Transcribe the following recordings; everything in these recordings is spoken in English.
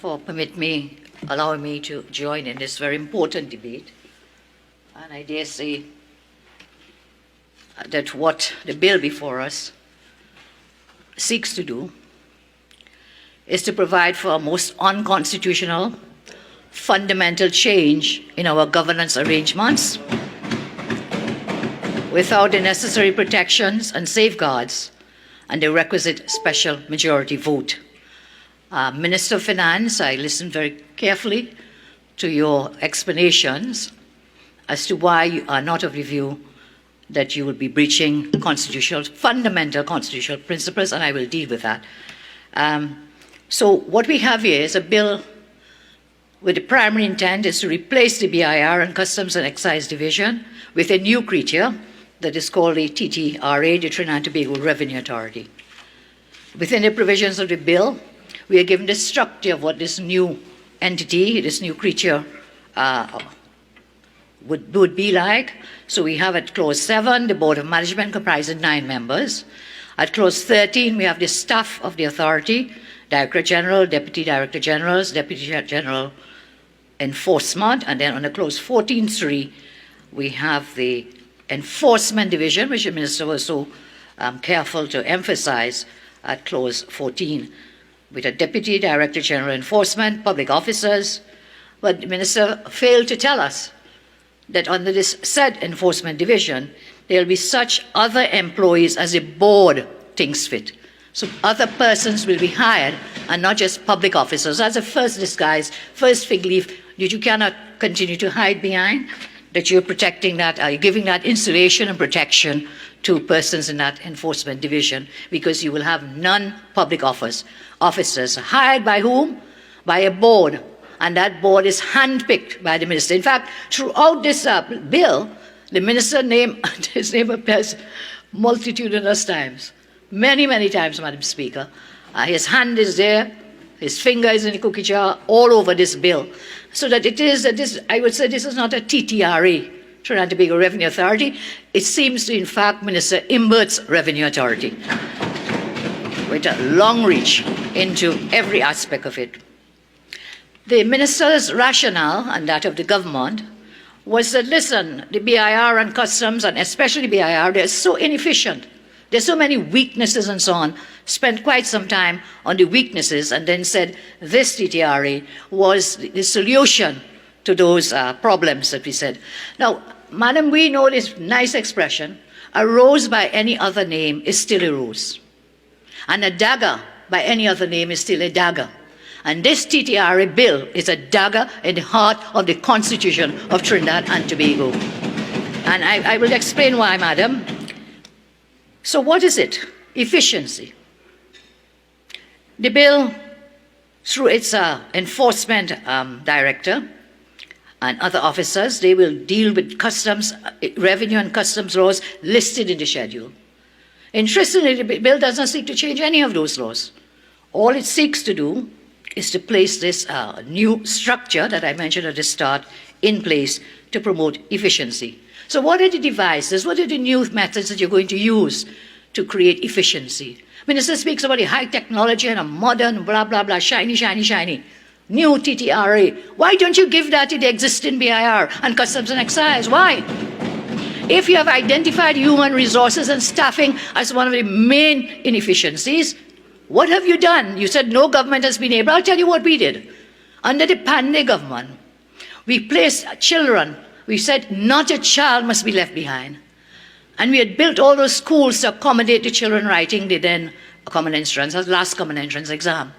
for allowing me to join in this very important debate. And I dare say that what the bill before us seeks to do is to provide for a most unconstitutional, fundamental change in our governance arrangements without the necessary protections and safeguards and the requisite special majority vote. Minister of Finance, I listened very carefully to your explanations as to why you are not of the view that you will be breaching fundamental constitutional principles, and I will deal with that. So what we have here is a bill with the primary intent is to replace the BIR and Customs and Excise Division with a new creature that is called the TTRA, the Trinidad and Tobago Revenue Authority. Within the provisions of the bill, we are given the structure of what this new entity, this new creature would be like. So we have at Clause 7, the Board of Management comprising 9 members. At Clause 13, we have the staff of the authority, Director General, Deputy Director Generals, Deputy General Enforcement, and then on the Clause 14.3, we have the Enforcement Division, which the Minister was so careful to emphasize at Clause 14, with a Deputy Director General Enforcement, public officers. But the Minister failed to tell us that under this said Enforcement Division, there will be such other employees as the board thinks fit. So other persons will be hired and not just public officers. That's a first disguise, first fig leaf that you cannot continue to hide behind, that you're protecting that, you're giving that insulation and protection to persons in that Enforcement Division, because you will have non-public officers hired by whom? By a board. And that board is handpicked by the minister. In fact, throughout this bill, the minister his name appears multitudinous times. Many, many times, Madam Speaker. His hand is there, his finger is in the cookie jar, all over this bill. So that it is, I would say this is not a TTRA, Trinidad and Tobago Revenue Authority. It seems to, in fact, Minister Imbert's Revenue Authority, with a long reach into every aspect of it. The minister's rationale, and that of the government, was that, listen, the BIR and Customs, and especially BIR, they're so inefficient. There's so many weaknesses and so on. Spent quite some time on the weaknesses and then said this TTRA was the solution to those problems that we said. Now, Madam, we know this nice expression, a rose by any other name is still a rose. And a dagger by any other name is still a dagger. And this TTRA bill is a dagger in the heart of the Constitution of Trinidad and Tobago. And I will explain why, Madam. So what is it? Efficiency. The bill, through its enforcement director and other officers, they will deal with customs, revenue and customs laws listed in the schedule. Interestingly, the bill does not seek to change any of those laws. All it seeks to do is to place this new structure that I mentioned at the start in place to promote efficiency. So what are the devices, what are the new methods that you're going to use to create efficiency? Minister speaks about the high technology and a modern blah, blah, blah, shiny, shiny, shiny. New TTRA. Why don't you give that to the existing BIR and Customs and Excise? Why? If you have identified human resources and staffing as one of the main inefficiencies, what have you done? You said no government has been able. I'll tell you what we did. Under the Pandey government, we placed children. We said not a child must be left behind. And we had built all those schools to accommodate the children writing the then common entrance, the last common entrance exam.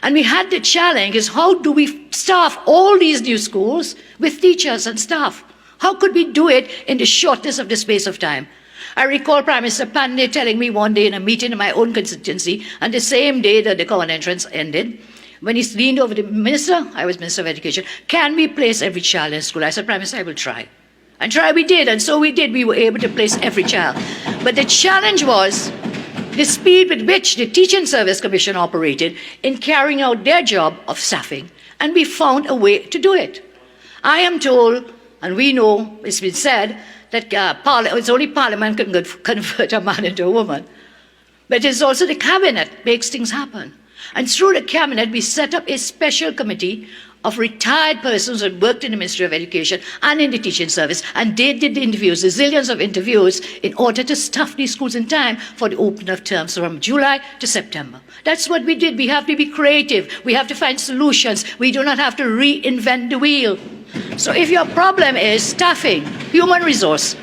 And we had the challenge is how do we staff all these new schools with teachers and staff? How could we do it in the shortest of the space of time? I recall Prime Minister Pandey telling me one day in a meeting in my own constituency, and the same day that the common entrance ended, when he leaned over the minister, I was Minister of Education, can we place every child in school? I said, Prime Minister, I will try. And try we did, and so we did. We were able to place every child. But the challenge was the speed with which the Teaching Service Commission operated in carrying out their job of staffing. And we found a way to do it. I am told, and we know, it's been said, that it's only Parliament can convert a man into a woman. But it's also the Cabinet makes things happen. And through the cabinet, we set up a special committee of retired persons who had worked in the Ministry of Education and in the teaching service, and they did the interviews, the zillions of interviews, in order to staff these schools in time for the opening of terms from July to September. That's what we did. We have to be creative. We have to find solutions. We do not have to reinvent the wheel. So if your problem is staffing, human resource,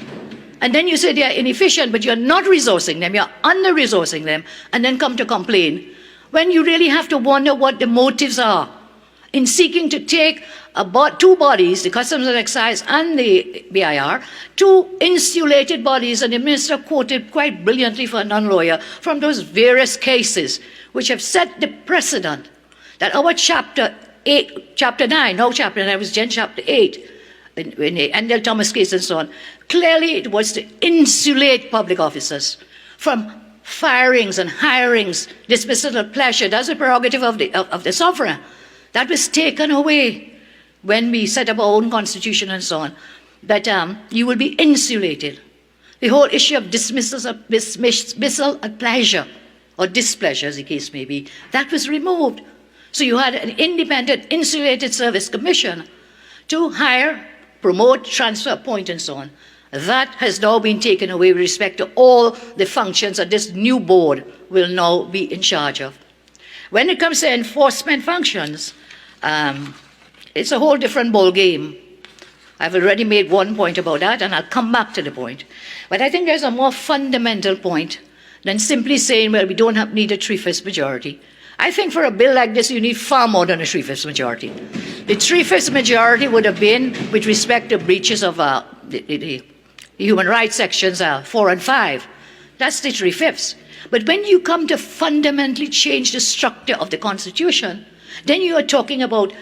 and then you say they are inefficient, but you're not resourcing them, you're under-resourcing them, and then come to complain, when you really have to wonder what the motives are in seeking to take two bodies, the Customs and Excise and the BIR, two insulated bodies, and the minister quoted quite brilliantly for a non-lawyer, from those various cases which have set the precedent that our chapter 9, no chapter 9, was chapter 8, in the Endell Thomas case and so on, clearly it was to insulate public officers from firings and hirings, dismissal of pleasure. That's a prerogative of the sovereign. That was taken away when we set up our own constitution and so on, that you will be insulated. The whole issue of dismissal of pleasure or displeasure, as the case may be, that was removed. So you had an independent, insulated service commission to hire, promote, transfer, appoint, and so on. That has now been taken away with respect to all the functions that this new board will now be in charge of. When it comes to enforcement functions, it's a whole different ball game. I've already made one point about that, and I'll come back to the point. But I think there's a more fundamental point than simply saying, well, we don't need a 3/5 majority. I think for a bill like this, you need far more than a 3/5 majority. The 3/5 majority would have been with respect to breaches of the human rights sections 4 and 5. That's the 3/5. But when you come to fundamentally change the structure of the Constitution, then you are talking about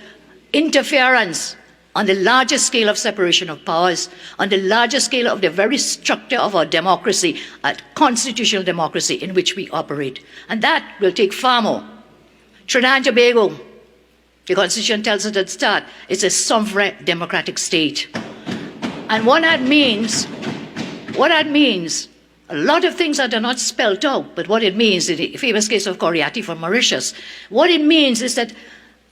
interference on the larger scale of separation of powers, on the larger scale of the very structure of our democracy, a constitutional democracy in which we operate. And that will take far more. Trinidad and Tobago, the Constitution tells us at the start, it's a sovereign democratic state. And what that means, a lot of things that are not spelled out, but what it means, in the famous case of Coriati from Mauritius, what it means is that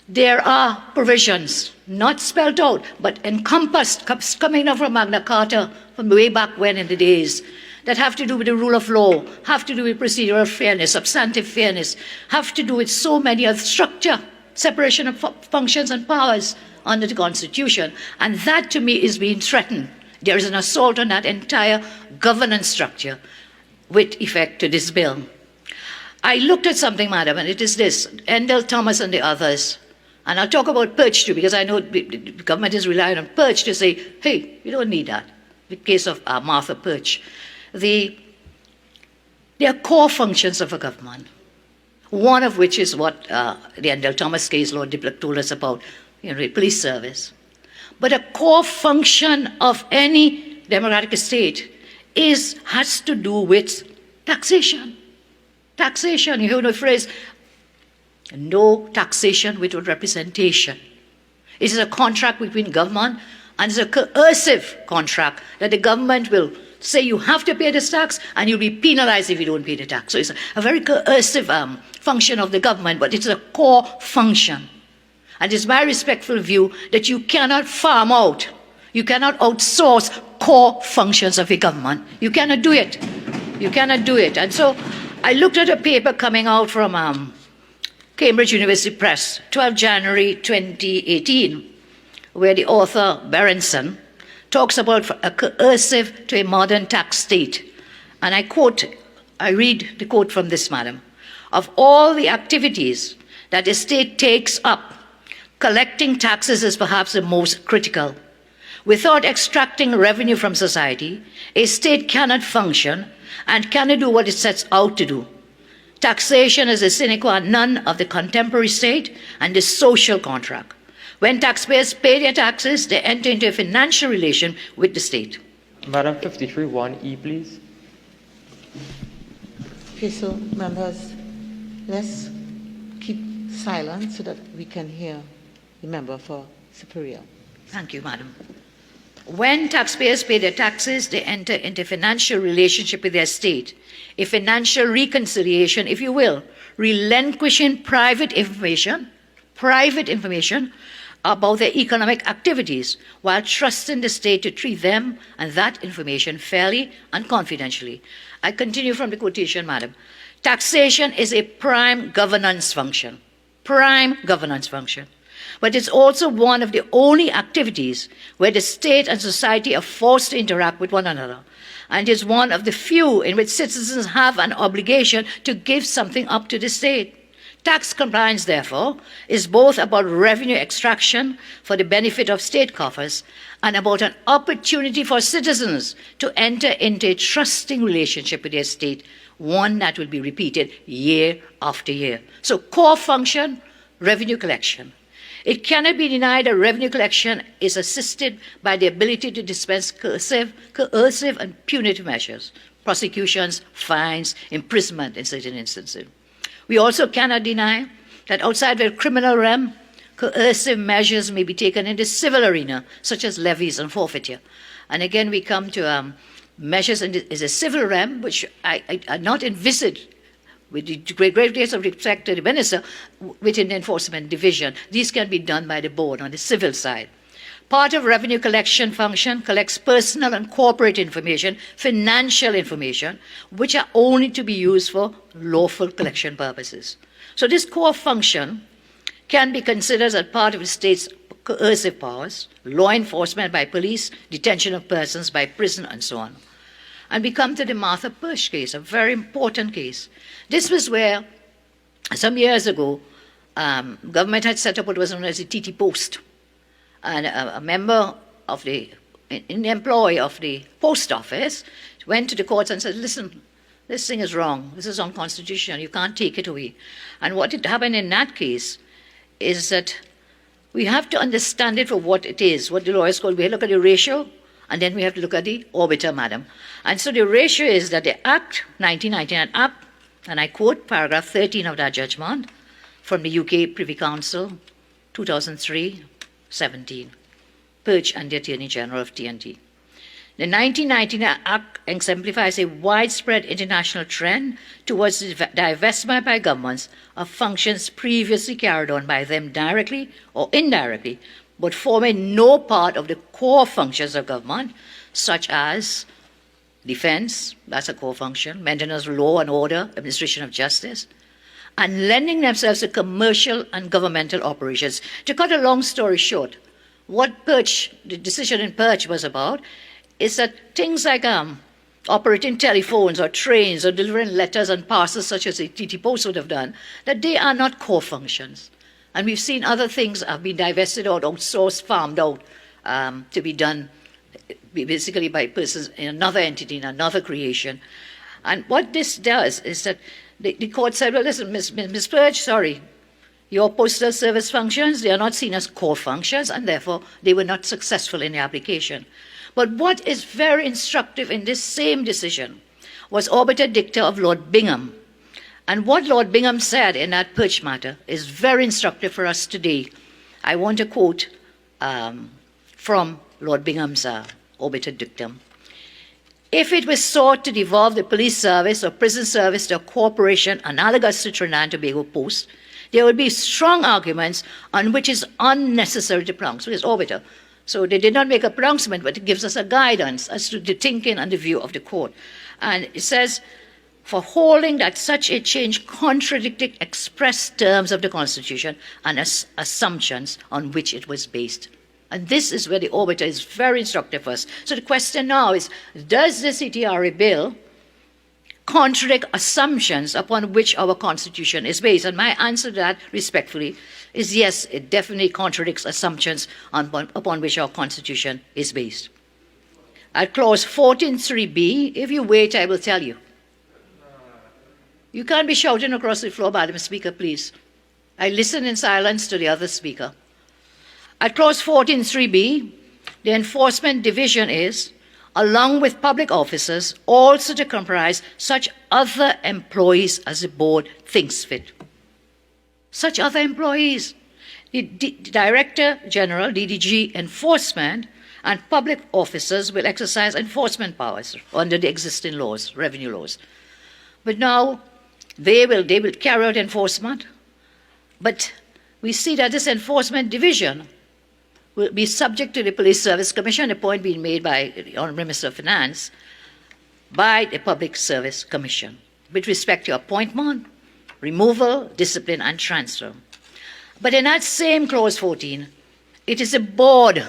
there are provisions, not spelled out, but encompassed, coming up from Magna Carta, from way back when in the days, that have to do with the rule of law, have to do with procedural fairness, substantive fairness, have to do with so many other structure, separation of functions and powers under the Constitution. And that, to me, is being threatened. There is an assault on that entire governance structure with effect to this bill. I looked at something, madam, and it is this. Endell Thomas and the others, and I'll talk about Perch too, because I know the government is relying on Perch to say, hey, you don't need that. The case of Martha Perch. There are core functions of a government, one of which is what the Endell Thomas case, Lord Diplock told us about, the police service. But a core function of any democratic state has to do with taxation. Taxation, you hear the phrase, no taxation without representation. It is a contract between government, and it's a coercive contract that the government will say you have to pay this tax and you'll be penalized if you don't pay the tax. So it's a very coercive function of the government, but it's a core function. And it's my respectful view that you cannot farm out, you cannot outsource core functions of a government. You cannot do it. You cannot do it. And so I looked at a paper coming out from Cambridge University Press, 12 January 2018, where the author, Berenson, talks about a coercive to a modern tax state. And I read the quote from this, madam. Of all the activities that a state takes up, collecting taxes is perhaps the most critical. Without extracting revenue from society, a state cannot function and cannot do what it sets out to do. Taxation is a sine qua non of the contemporary state and the social contract. When taxpayers pay their taxes, they enter into a financial relation with the state. Madam 53(1)E, please. Okay, so members, let's keep silent so that we can hear the member for Superior. Thank you, madam. When taxpayers pay their taxes, they enter into a financial relationship with their state, a financial reconciliation, if you will, relinquishing private information about their economic activities while trusting the state to treat them and that information fairly and confidentially. I continue from the quotation, Madam. Taxation is a prime governance function. Prime governance function. But it's also one of the only activities where the state and society are forced to interact with one another, and is one of the few in which citizens have an obligation to give something up to the state. Tax compliance, therefore, is both about revenue extraction for the benefit of state coffers and about an opportunity for citizens to enter into a trusting relationship with their state, one that will be repeated year after year. So core function, revenue collection. It cannot be denied that revenue collection is assisted by the ability to dispense coercive and punitive measures, prosecutions, fines, imprisonment in certain instances. We also cannot deny that outside the criminal realm, coercive measures may be taken in the civil arena, such as levies and forfeiture. And again, we come to measures in the civil realm, which I not envisaged, with the great deals of respect to the minister, within the enforcement division. These can be done by the board on the civil side. Part of revenue collection function collects personal and corporate information, financial information, which are only to be used for lawful collection purposes. So this core function can be considered as part of the state's coercive powers, law enforcement by police, detention of persons by prison, and so on. And we come to the Martha Persh case, a very important case. This was where, some years ago, government had set up what was known as the TT Post. And a member of the employee of the post office went to the courts and said, listen, this thing is wrong. This is unconstitutional. You can't take it away. And what had happened in that case is that we have to understand it for what it is, what the lawyers call, we look at the ratio, and then we have to look at the orbiter, madam. And so the ratio is that the Act, 1999 Act, and I quote paragraph 13 of that judgment from the UK Privy Council, 2003-17, Perch and the Attorney General of TNT. The 1999 Act exemplifies a widespread international trend towards the divestment by governments of functions previously carried on by them directly or indirectly, but forming no part of the core functions of government, such as defense, that's a core function, maintenance of law and order, administration of justice, and lending themselves to commercial and governmental operations. To cut a long story short, what Perch, the decision in Perch was about, is that things like operating telephones or trains or delivering letters and parcels, such as the TT Post would have done, that they are not core functions. And we've seen other things have been divested or outsourced, farmed out to be done basically by persons in another entity, in another creation. And what this does is that the court said, well, listen, Ms. Perch, sorry, your postal service functions, they are not seen as core functions, and therefore they were not successful in the application. But what is very instructive in this same decision was obiter dicta of Lord Bingham. And what Lord Bingham said in that Perch matter is very instructive for us today. I want to quote from Lord Bingham's obiter dictum. If it was sought to devolve the police service or prison service to a corporation analogous to Trinidad and Tobago Post, there would be strong arguments on which is unnecessary to pronounce. So it's obiter. So they did not make a pronouncement, but it gives us a guidance as to the thinking and the view of the court. And it says, for holding that such a change contradicted express terms of the Constitution and assumptions on which it was based. And this is where the obiter is very instructive for us. So the question now is, does the CTRA bill contradict assumptions upon which our Constitution is based? And my answer to that, respectfully, is yes, it definitely contradicts assumptions upon which our Constitution is based. At clause 14.3b, if you wait, I will tell you. You can't be shouting across the floor, Madam Speaker, please. I listen in silence to the other speaker. At clause 14.3b, the enforcement division is, along with public officers, also to comprise such other employees as the board thinks fit. Such other employees. The Director General, DDG Enforcement, and public officers will exercise enforcement powers under the existing laws, revenue laws. But now they will carry out enforcement, but we see that this enforcement division will be subject to the Police Service Commission, a point being made by the Honourable Minister of Finance, by the Public Service Commission, with respect to appointment, removal, discipline, and transfer. But in that same clause 14, it is the board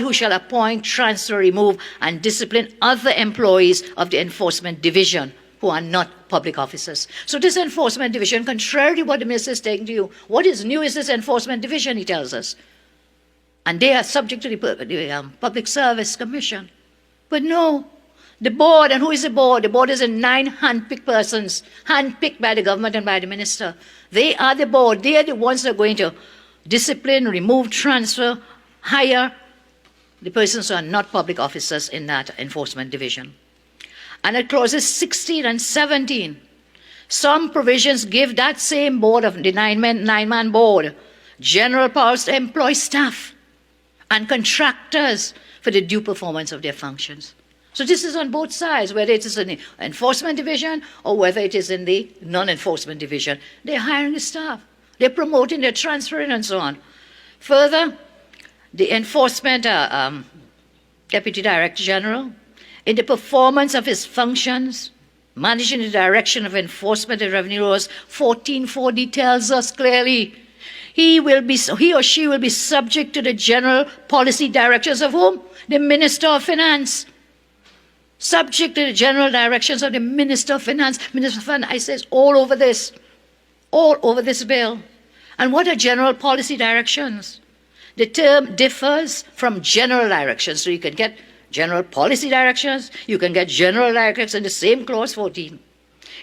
who shall appoint, transfer, remove, and discipline other employees of the enforcement division who are not public officers. So this enforcement division, contrary to what the minister is saying to you, what is new is this enforcement division, he tells us. And they are subject to the Public Service Commission. But no, the board, and who is the board? The board is 9 hand-picked persons, hand-picked by the government and by the minister. They are the board. They are the ones that are going to discipline, remove, transfer, hire the persons who are not public officers in that enforcement division. And at clauses 16 and 17, some provisions give that same board of the nine-man board general powers to employ staff and contractors for the due performance of their functions. So this is on both sides, whether it is in the enforcement division or whether it is in the non-enforcement division. They're hiring the staff. They're promoting, they're transferring, and so on. Further, the enforcement Deputy Director General, in the performance of his functions, managing the direction of enforcement and revenue laws, 1440 tells us clearly he or she will be subject to the general policy directions of whom? The Minister of Finance. Subject to the general directions of the Minister of Finance. Minister of Finance, I says all over this bill. And what are general policy directions? The term differs from general directions. So you can get general policy directions, you can get general directives in the same clause 14.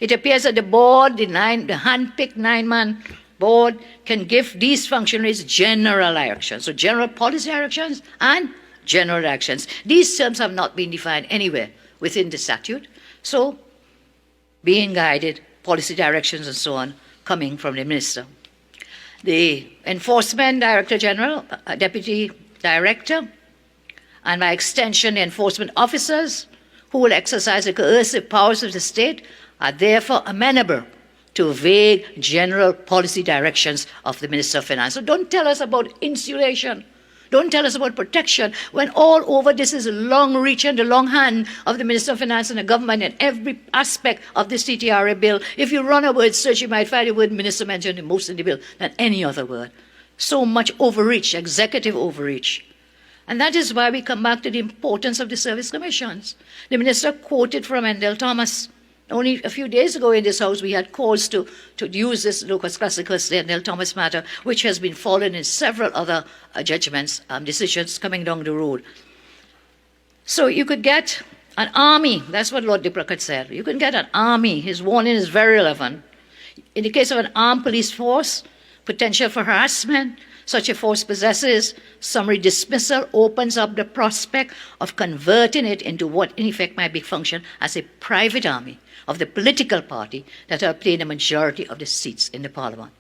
It appears that the board, the hand-picked 9-man board, can give these functionaries general directions. So general policy directions and general directions. These terms have not been defined anywhere within the statute. So being guided, policy directions and so on, coming from the minister. The Enforcement Director General, Deputy Director, and by extension the enforcement officers who will exercise the coercive powers of the state are therefore amenable to vague general policy directions of the Minister of Finance. So don't tell us about insulation. Don't tell us about protection when all over this is a long reach and the long hand of the Minister of Finance and the government in every aspect of this TTRA bill. If you run a word search, you might find the word minister mentioned the most in the bill than any other word. So much overreach, executive overreach. And that is why we come back to the importance of the service commissions. The minister quoted from Endell Thomas. Only a few days ago in this House, we had calls to use this locus classicus, the Endell Thomas matter, which has been followed in several other judgments, decisions coming down the road. So you could get an army. That's what Lord Diplock had said. You can get an army. His warning is very relevant. In the case of an armed police force, potential for harassment, such a force possesses summary dismissal, opens up the prospect of converting it into what in effect might be function as a private army of the political party that are playing a majority of the seats in the parliament.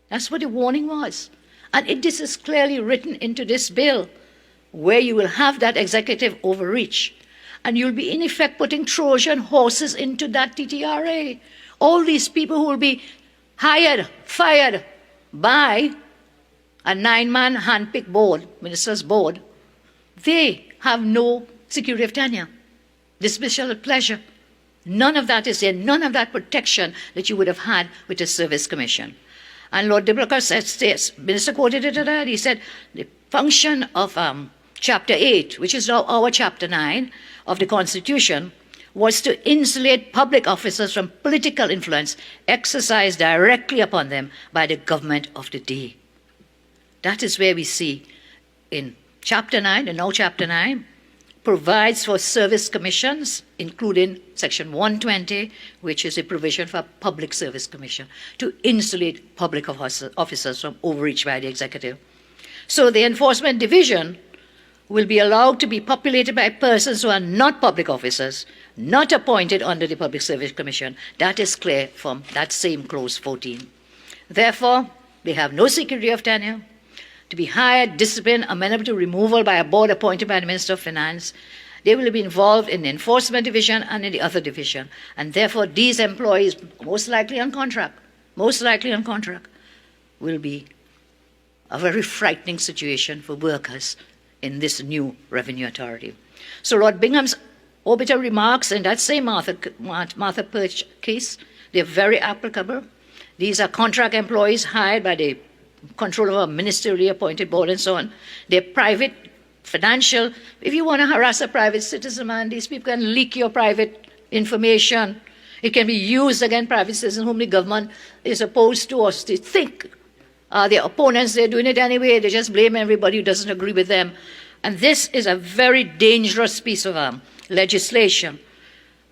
That's what the warning was. And this is clearly written into this bill, where you will have that executive overreach. And you'll be in effect putting Trojan horses into that TTRA. All these people who will be hired, fired by a 9-man hand-picked board, minister's board, they have no security of tenure, dismissal at pleasure. None of that is there, none of that protection that you would have had with the Service Commission. And Lord Diplock said, Minister quoted it today, he said, the function of Chapter 8, which is now our Chapter 9 of the Constitution, was to insulate public officers from political influence exercised directly upon them by the government of the day. That is where we see in Chapter 9, and now Chapter 9, provides for service commissions, including Section 120, which is a provision for a public service commission, to insulate public officers from overreach by the executive. So the enforcement division will be allowed to be populated by persons who are not public officers, not appointed under the Public Service Commission. That is clear from that same clause 14. Therefore, they have no security of tenure. to be hired, disciplined, amenable to removal by a board appointed by the Minister of Finance. They will be involved in the enforcement division and in the other division. And therefore, these employees, most likely on contract, will be a very frightening situation for workers in this new revenue authority. So Lord Bingham's orbital remarks in that same Martha Perch case, they're very applicable. These are contract employees hired by the control of a ministerially appointed board and so on. They're private, financial. If you want to harass a private citizen, man, these people can leak your private information. It can be used against private citizens whom the government is opposed to or they think their opponents. They're doing it anyway. They just blame everybody who doesn't agree with them. And this is a very dangerous piece of legislation.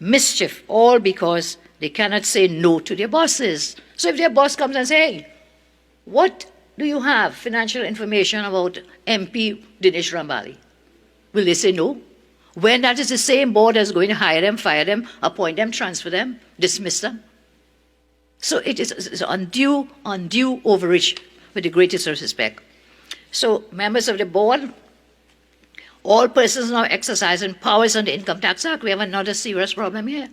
Mischief, all because they cannot say no to their bosses. So if their boss comes and says, hey, what do you have financial information about MP Dinesh Rambali? Will they say no? When that is the same board that's going to hire them, fire them, appoint them, transfer them, dismiss them. So it is undue overreach with the greatest respect. So members of the board, all persons now exercising powers under the Income Tax Act, we have another serious problem here.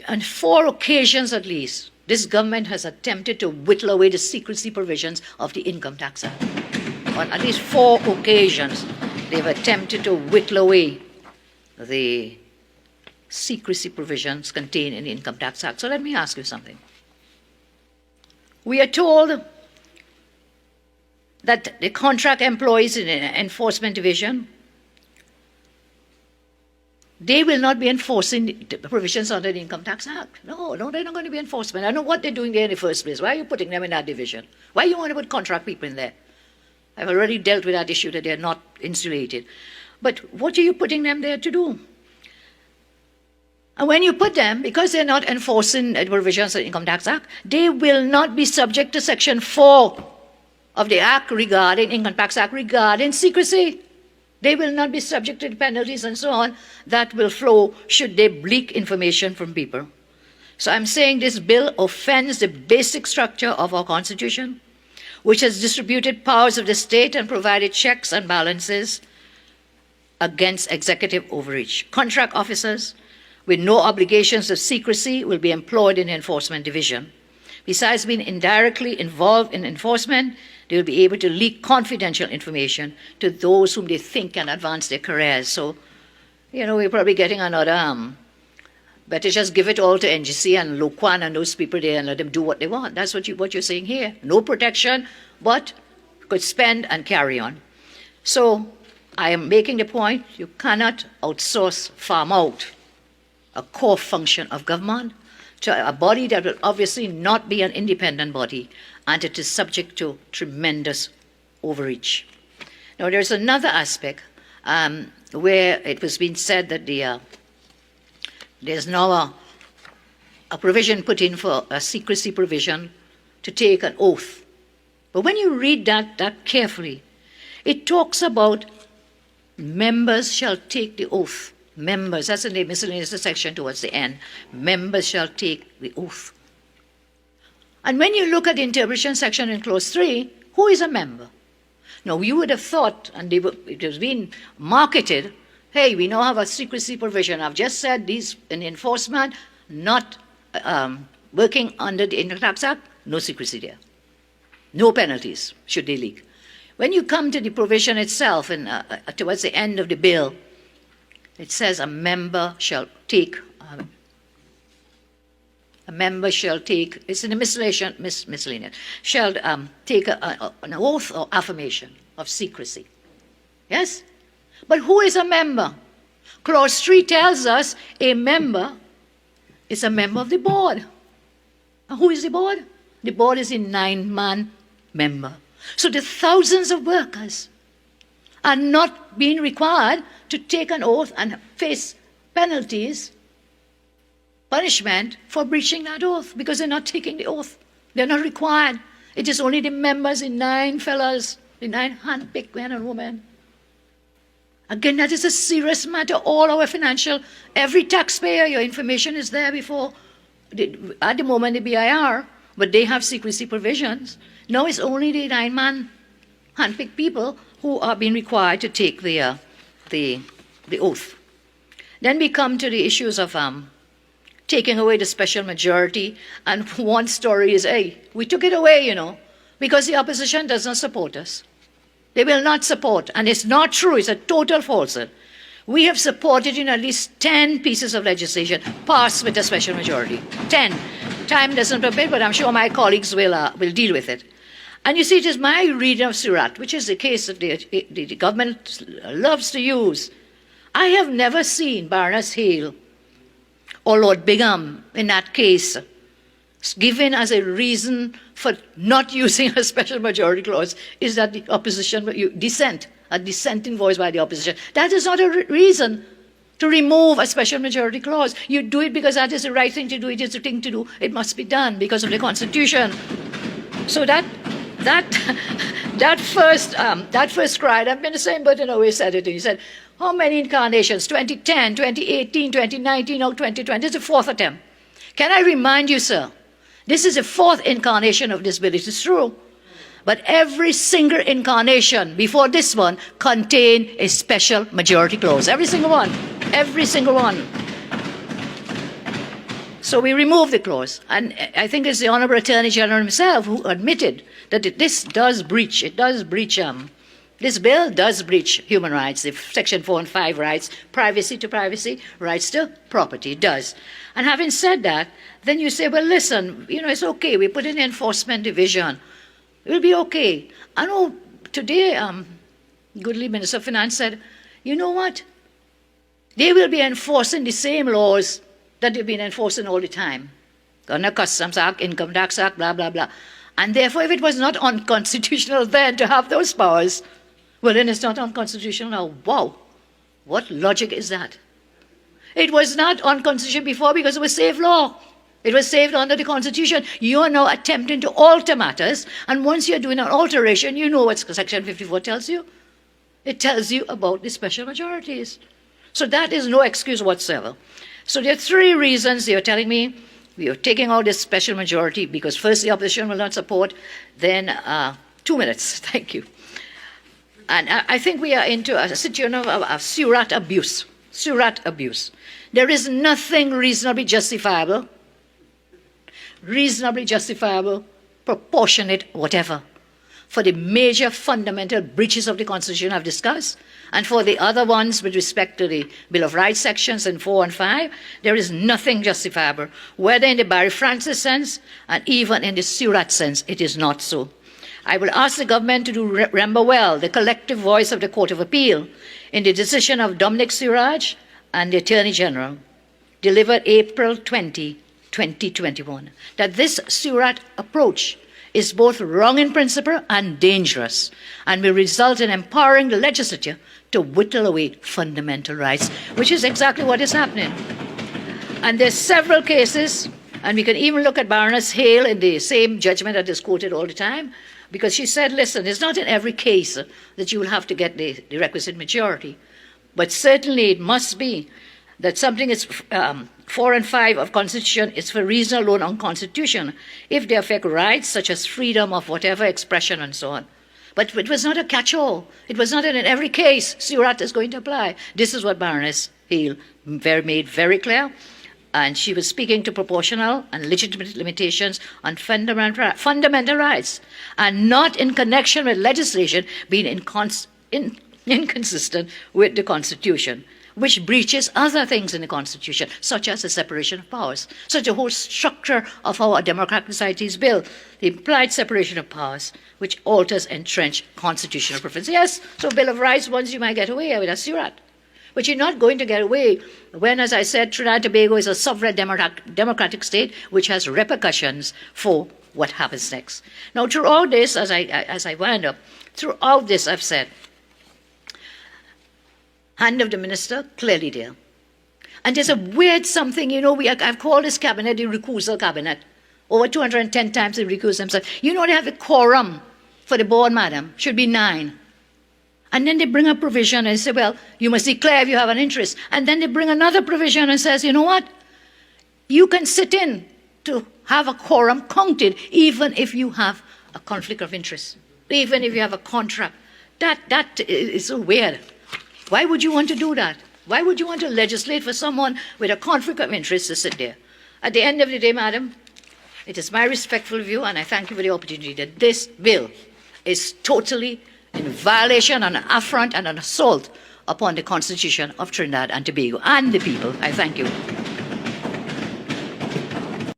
On 4 occasions at least, this government has attempted to whittle away the secrecy provisions of the Income Tax Act. On at least 4 occasions, they've attempted to whittle away the secrecy provisions contained in the Income Tax Act. So let me ask you something. We are told that the contract employees in the enforcement division, they will not be enforcing the provisions under the Income Tax Act. No, they're not going to be enforcement. I don't know what they're doing there in the first place. Why are you putting them in that division? Why you want to put contract people in there? I've already dealt with that issue that they're not insulated. But what are you putting them there to do? And when you put them, because they're not enforcing the provisions of the Income Tax Act, they will not be subject to Section 4 of the Act regarding, Income Tax Act regarding secrecy. They will not be subject to the penalties and so on that will flow should they leak information from people. So I'm saying this bill offends the basic structure of our Constitution, which has distributed powers of the state and provided checks and balances against executive overreach. Contract officers with no obligations of secrecy will be employed in the enforcement division. Besides being indirectly involved in enforcement, they will be able to leak confidential information to those whom they think can advance their careers. So, we're probably getting another, better just give it all to NGC and Loquan and those people there and let them do what they want. That's what you're saying here. No protection, but could spend and carry on. So I am making the point, you cannot outsource, farm out a core function of government to a body that will obviously not be an independent body, and it is subject to tremendous overreach. Now, there's another aspect where it was being said that there's now a provision put in for a secrecy provision to take an oath. But when you read that carefully, it talks about members shall take the oath. Members, that's in the miscellaneous section towards the end. Members shall take the oath. And when you look at the interpretation section in clause 3, who is a member? Now, you would have thought, and it was being marketed, hey, we now have a secrecy provision. I've just said these in enforcement, not working under the Income Tax Act, no secrecy there. No penalties should they leak. When you come to the provision itself, and towards the end of the bill, it says a member shall take, it's in the miscellaneous, shall take an oath or affirmation of secrecy. Yes? But who is a member? Clause 3 tells us a member is a member of the board. And who is the board? The board is a 9-man member. So the thousands of workers are not being required to take an oath and face penalties, punishment for breaching that oath because they're not taking the oath. They're not required. It is only the members, the 9 fellas, the 9 hand-picked men and women. Again, that is a serious matter. All our every taxpayer, your information is there before. At the moment, the BIR but they have secrecy provisions. Now it's only the 9-man handpicked people who are being required to take the oath. Then we come to the issues of taking away the special majority, and one story is, hey, we took it away, because the opposition does not support us. They will not support, and it's not true, it's a total falsehood. We have supported at least 10 pieces of legislation passed with a special majority. 10. Time doesn't permit, but I'm sure my colleagues will deal with it. And you see, it is my reading of Surat, which is the case that the government loves to use. I have never seen Baroness Hale or Lord Bingham in that case given as a reason for not using a special majority clause is that the opposition, a dissenting voice by the opposition. That is not a reason to remove a special majority clause. You do it because that is the right thing to do, it is the thing to do, it must be done because of the Constitution. So that first cried, I've been the same, but always said it, he said, how many incarnations? 2010, 2018, 2019, or 2020, it's the fourth attempt. Can I remind you, sir, this is the fourth incarnation of this bill, it is true. But every single incarnation before this one contained a special majority clause. Every single one. Every single one. So we removed the clause. And I think it's the Honorable Attorney General himself who admitted that this bill does breach human rights, the Section 4 and 5 rights, privacy to privacy, rights to property, it does. And having said that, then you say, well, listen, it's okay, we put in the enforcement division. It will be okay. I know today, goodly Minister of Finance said, you know what? They will be enforcing the same laws that they've been enforcing all the time. On the Customs Act, Income Tax Act, blah, blah, blah. And therefore, if it was not unconstitutional then to have those powers, well, then it's not unconstitutional now. Wow. What logic is that? It was not unconstitutional before because it was safe law. It was saved under the Constitution. You are now attempting to alter matters, and once you're doing an alteration, you know what Section 54 tells you. It tells you about the special majorities. So that is no excuse whatsoever. So there are three reasons you're telling me we are taking out this special majority because first the opposition will not support, then 2 minutes, thank you. And I think we are into a situation of Surat abuse. Surat abuse. There is nothing reasonably justifiable, proportionate, whatever, for the major fundamental breaches of the Constitution I've discussed, and for the other ones with respect to the Bill of Rights sections in 4 and 5, there is nothing justifiable. Whether in the Barry Francis sense and even in the Surat sense, it is not so. I will ask the government to remember well the collective voice of the Court of Appeal in the decision of Dominic Suraj and the Attorney General, delivered April 20, 2021, that this Surat approach is both wrong in principle and dangerous, and will result in empowering the legislature to whittle away fundamental rights, which is exactly what is happening. And there's several cases, and we can even look at Baroness Hale in the same judgment that is quoted all the time, because she said, listen, it's not in every case that you will have to get the requisite majority, but certainly it must be that something is 4 and 5 of Constitution is for reason alone unconstitutional if they affect rights such as freedom of whatever expression and so on. But it was not a catch-all. It was not in every case Surat is going to apply. This is what Baroness Hale made very clear. And she was speaking to proportional and legitimate limitations on fundamental rights, and not in connection with legislation being inconsistent with the Constitution, which breaches other things in the Constitution, such as the separation of powers, such a whole structure of how a democratic society is built, the implied separation of powers, which alters entrenched constitutional preference. Yes, so Bill of Rights, once you might get away with a Surat. But you're not going to get away when, as I said, Trinidad and Tobago is a sovereign democratic state which has repercussions for what happens next. Now, throughout this, as I wind up, throughout this I've said, hand of the minister, clearly there. And there's a weird something, I've called this cabinet the recusal cabinet. Over 210 times they recuse themselves. They have a quorum for the board, madam, should be 9. And then they bring a provision and say, well, you must declare if you have an interest. And then they bring another provision and says, you know what? You can sit in to have a quorum counted, even if you have a conflict of interest, even if you have a contract. That is so weird. Why would you want to do that? Why would you want to legislate for someone with a conflict of interest to sit there? At the end of the day, madam, it is my respectful view, and I thank you for the opportunity, that this bill is totally in violation and an affront and an assault upon the Constitution of Trinidad and Tobago and the people. I thank you.